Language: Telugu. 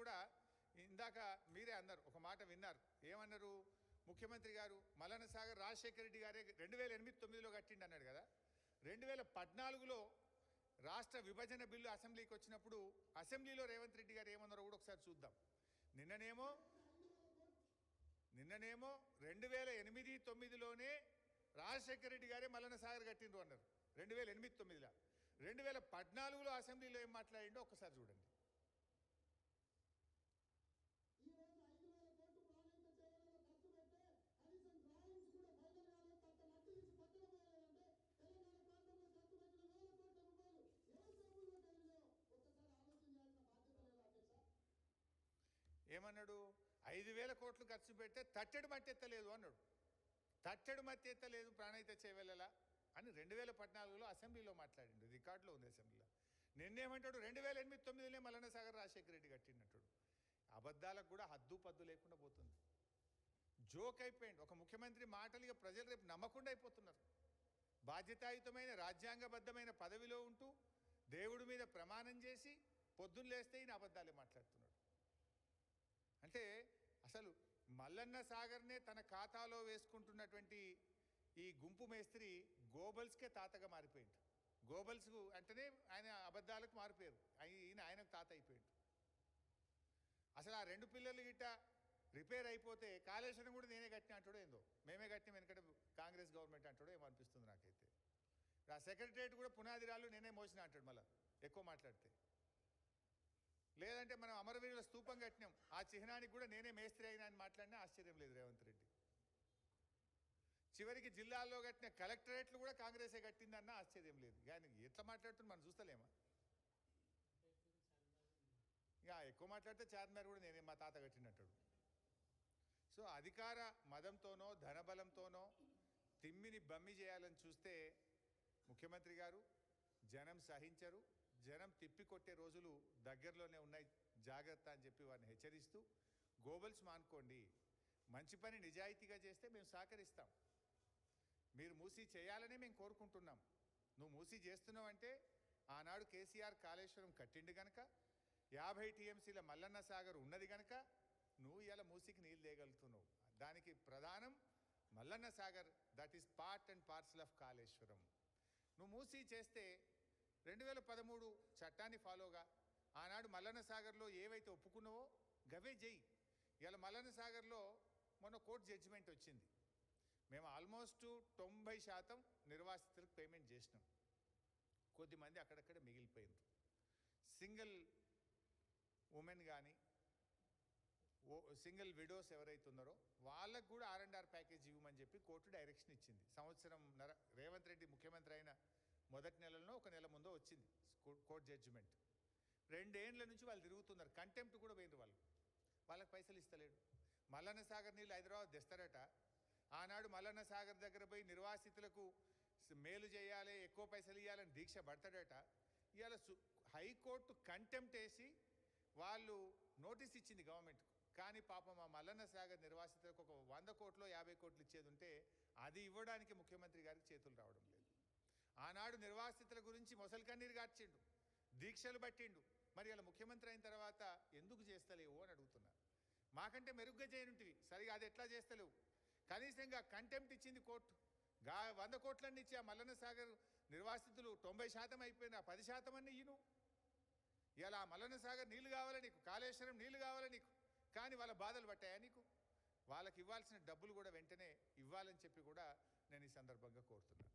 కూడా ఇందాక మీరే అన్నారు, ఒక మాట విన్నారు. ఏమన్నారు? ముఖ్యమంత్రి గారు మల్లన్న సాగర్ రాజశేఖర రెడ్డి గారే 2008-9లో కట్టిండి అన్నాడు కదా. 2014లో రాష్ట్ర విభజన బిల్లు అసెంబ్లీకి వచ్చినప్పుడు అసెంబ్లీలో రేవంత్ రెడ్డి గారు ఏమన్నారో కూడా ఒకసారి చూద్దాం. నిన్ననేమో 2008-9లోనే రాజశేఖర రెడ్డి గారే మల్లన్న సాగర్ కట్టిండ్రు అన్నారు 2008-9లో. 2014లో అసెంబ్లీలో ఏం మాట్లాడిండో ఒక్కసారి చూడండి. ఏమన్నాడు? 5,000 కోట్లు ఖర్చు పెడితే తట్టెడు మట్టి ఎత్తలేదు అన్నాడు. తట్టెడు మట్టి ఎత్తలేదు ప్రాణహిత చేయవలలా అని 2014లో అసెంబ్లీలో మాట్లాడిండు. రికార్డులో ఉంది అసెంబ్లీలో. నిన్నేమంటాడు? 2008-9లోనే మల్లన్న సాగర్ రాజశేఖర రెడ్డి కట్టినట్టాడు. అబద్ధాలకు కూడా హద్దు పద్దు లేకుండా పోతుంది. జోక్ అయిపోయింది. ఒక ముఖ్యమంత్రి మాటలు ఇక ప్రజలు రేపు నమ్మకుండా అయిపోతున్నారు. బాధ్యతాయుతమైన రాజ్యాంగబద్ధమైన పదవిలో ఉంటూ దేవుడి మీద ప్రమాణం చేసి పొద్దున్న లేస్తే ఈయన అబద్ధాలే మాట్లాడుతున్నాడు. అంటే అసలు మల్లన్న సాగర్నే తన ఖాతాలో వేసుకుంటున్నటువంటి ఈ గుంపు మేస్త్రి గోబల్స్కే తాతగా మారిపోయింది. గోబల్స్ అంటేనే ఆయన అబద్ధాలకు మారిపోయారు. ఆయనకు తాత అయిపోయింది. అసలు ఆ 2 పిల్లలు గిట్ట రిపేర్ అయిపోతే కాళేశ్వరం కూడా నేనే కట్టిన అంటాడో ఏందో, మేమే కట్టిన వెనకట కాంగ్రెస్ గవర్నమెంట్ అంటాడో ఏమో అనిపిస్తుంది నాకైతే. ఆ సెక్రటరియట్ కూడా పునాది రాళ్ళు నేనే మోసిన అంటాడు మళ్ళీ ఎక్కువ మాట్లాడితే. లేదంటే మనం అమరవీరుల స్తూపం కట్టినాం, ఆ చిహ్నానికి కూడా నేనే మేస్త్రి అయినా అని మాట్లాడినా ఆశ్చర్యం లేదు రేవంత్ రెడ్డి. చివరికి జిల్లాల్లో కట్టిన కలెక్టరేట్లు కూడా కాంగ్రెసే కట్టిందన్నా ఆశ్చర్యం లేదు. కానీ ఎట్లా మాట్లాడుతుంది మనం చూస్తలేమా? ఇక ఎక్కువ మాట్లాడితే చార్మినార్ కూడా నేనే మా తాత కట్టినట్టాడు. సో అధికార మదంతోనో ధనబలంతోనో తిమ్మిని బమ్మి చేయాలని చూస్తే ముఖ్యమంత్రి గారు జనం సహించరు. జనం తిప్పికొట్టే రోజులు దగ్గరలోనే ఉన్నాయి, జాగ్రత్త అని చెప్పి వారిని హెచ్చరిస్తూ, గోబల్స్ మానుకోండి, మంచి పని నిజాయితీగా చేస్తే మేము సహకరిస్తాం. మీరు మూసీ చేయాలనే మేము కోరుకుంటున్నాం. నువ్వు మూసీ చేస్తున్నావు అంటే ఆనాడు కేసీఆర్ కాళేశ్వరం కట్టిండు గనక, 50 టీఎంసీల మల్లన్న సాగర్ ఉన్నది గనక నువ్వు ఇలా మూసీకి నీళ్ళు తేగలుగుతున్నావు. దానికి ప్రధానం Mallanna Sagar, that is part and parcel of Kaleshwaram. నువ్వు మూసీ చేస్తే 2013 చట్టాన్ని ఫాలోగా ఆనాడు మల్లన్న సాగర్లో ఏవైతే ఒప్పుకున్నావో గవే చెయ్యి. ఇలా మల్లన్న సాగర్లో మొన్న కోర్టు జడ్జిమెంట్ వచ్చింది. మేము ఆల్మోస్ట్ 90% నిర్వాసితులకు పేమెంట్ చేసినాం. కొద్దిమంది అక్కడక్కడ మిగిలిపోయినారు. సింగిల్ ఉమెన్ కానీ సింగిల్ విడోస్ ఎవరైతే ఉన్నారో వాళ్ళకు కూడా R&R ప్యాకేజ్ ఇవ్వమని చెప్పి కోర్టు డైరెక్షన్ ఇచ్చింది. సంవత్సరం రేవంత్ రెడ్డి ముఖ్యమంత్రి అయిన మొదటి నెలలోనో ఒక నెల ముందో వచ్చింది కోర్టు జడ్జిమెంట్. 2 ఏళ్ల నుంచి వాళ్ళు తిరుగుతున్నారు. కంటెంప్ట్ కూడా పోయినారు వాళ్ళు. వాళ్ళకి పైసలు ఇస్తలేడు. మల్లన్న సాగర్ నీళ్ళు హైదరాబాద్ తెస్తారట. ఆనాడు మల్లన్న సాగర్ దగ్గర పోయి నిర్వాసితులకు మేలు చేయాలి, ఎక్కువ పైసలు ఇవ్వాలని దీక్ష పడతాడట. ఇవాళ హైకోర్టు కంటెంప్ట్ వేసి వాళ్ళు నోటీస్ ఇచ్చింది గవర్నమెంట్కు. కానీ పాపం ఆ మల్లన్న సాగర్ నిర్వాసితులకు ఒక 100 కోట్లో 50 కోట్లు ఇచ్చేది ఉంటే అది ఇవ్వడానికి ముఖ్యమంత్రి గారికి చేతులు రావడం లేదు. ఆనాడు నిర్వాసితుల గురించి మొసలు కన్నీరు గార్చిండు, దీక్షలు పట్టిండు. మరి అలా ముఖ్యమంత్రి అయిన తర్వాత ఎందుకు చేస్తలేవు అని అడుగుతున్నా. మాకంటే మెరుగ్గా చేయనుంటివి, సరిగా అది ఎట్లా చేస్తలేవు? కనీసంగా కంటెంప్ట్ ఇచ్చింది కోర్టు. 100 కోట్లన్నీ ఇచ్చి ఆ మల్లన్న సాగర్ నిర్వాసితులు 90% అయిపోయినా 10% అన్నీ ఇయ్యను. ఇలా మల్లన్న సాగర్ నీళ్ళు కావాలి నీకు, కాళేశ్వరం నీళ్ళు కావాలి నీకు, కానీ వాళ్ళ బాధలు పట్టాయా నీకు? వాళ్ళకి ఇవ్వాల్సిన డబ్బులు కూడా వెంటనే ఇవ్వాలని చెప్పి కూడా నేను ఈ సందర్భంగా కోరుతున్నాను.